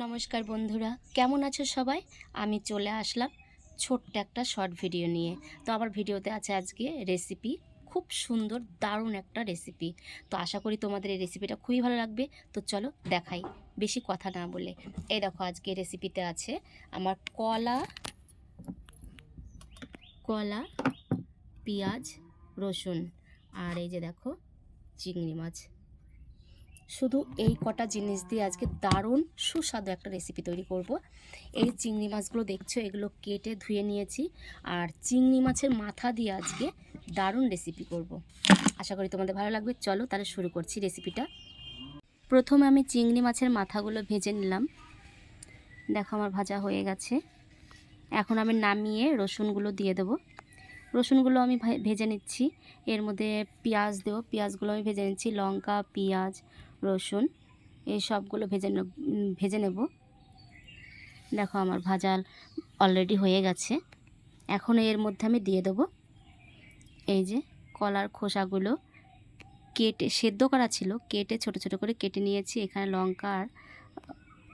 নমস্কার বন্ধুরা, কেমন আছো সবাই? আমি চলে আসলাম ছোট্ট একটা শর্ট ভিডিও নিয়ে। তো আমার ভিডিওতে আছে আজকে রেসিপি, খুব সুন্দর দারুণ একটা রেসিপি। তো আশা করি তোমাদের এই রেসিপিটা খুবই ভালো লাগবে। তো চলো দেখাই, বেশি কথা না বলে। এই দেখো, আজকে রেসিপিতে আছে আমার কলা, পেঁয়াজ, রসুন, আর এই যে দেখো চিংড়ি মাছ। শুধু এই কটা জিনিস দিয়ে আজকে দারুণ সুস্বাদু একটা রেসিপি তৈরি করব। এই চিংড়ি মাছগুলো দেখছো, এগুলো কেটে ধুয়ে নিয়েছি, আর চিংড়ি মাছের মাথা দিয়ে আজকে দারুণ রেসিপি করব। আশা করি তোমাদের ভালো লাগবে। চলো তাহলে শুরু করছি রেসিপিটা। প্রথমে আমি চিংড়ি মাছের মাথাগুলো ভেজে নিলাম। দেখো আমার ভাজা হয়ে গেছে। এখন আমি নামিয়ে রসুনগুলো দিয়ে দেবো। রসুনগুলো আমি ভেজে নিচ্ছি। এর মধ্যে পেঁয়াজ দেবো, পেঁয়াজগুলো আমি ভেজে নিচ্ছি। লঙ্কা, পেঁয়াজ, রসুন এই সবগুলো ভেজে নেব। দেখো আমার ভাজা অলরেডি হয়ে গেছে। এখন এর মধ্যে আমি দিয়ে দেবো এই যে কলার খোসাগুলো কেটে সেদ্ধ করা ছিল, কেটে ছোট ছোট করে কেটে নিয়েছি। এখানে লঙ্কা আর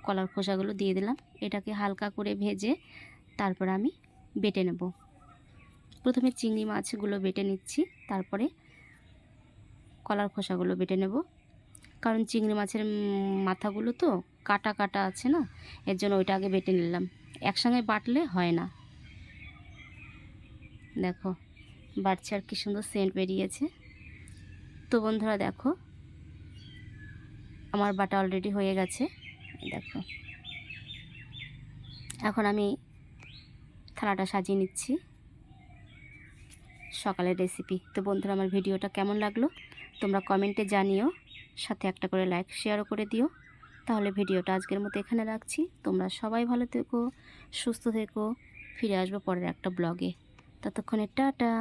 কলার খোসাগুলো দিয়ে দিলাম। এটাকে হালকা করে ভেজে তারপর আমি বেটে নেব। প্রথমে চিংড়ি মাছগুলো বেটে নিচ্ছি, তারপরে কলার খোসাগুলো বেটে নেব। কারণ চিংড়ি মাছের মাথাগুলো তো কাটা কাটা আছে না, এর জন্য ওইটা আগে বেটে নিলাম। একসঙ্গে বাটলে হয় না। দেখো বাটছে আর কি সুন্দর সেন্ট বেরিয়েছে। তো বন্ধুরা দেখো আমার বাটা অলরেডি হয়ে গেছে। দেখো এখন আমি থালাটা সাজিয়ে নিচ্ছি। সকালের রেসিপি। তো বন্ধুরা আমার ভিডিওটা কেমন লাগলো তোমরা কমেন্টে জানিও, সাথে একটা করে লাইক শেয়ারও করে দিও। তাহলে ভিডিওটা আজকের মতো এখানে রাখছি। তোমরা সবাই ভালো থেকো, সুস্থ থেকো। ফিরে আসবো পরের একটা ব্লগে। ততক্ষণে টাটা।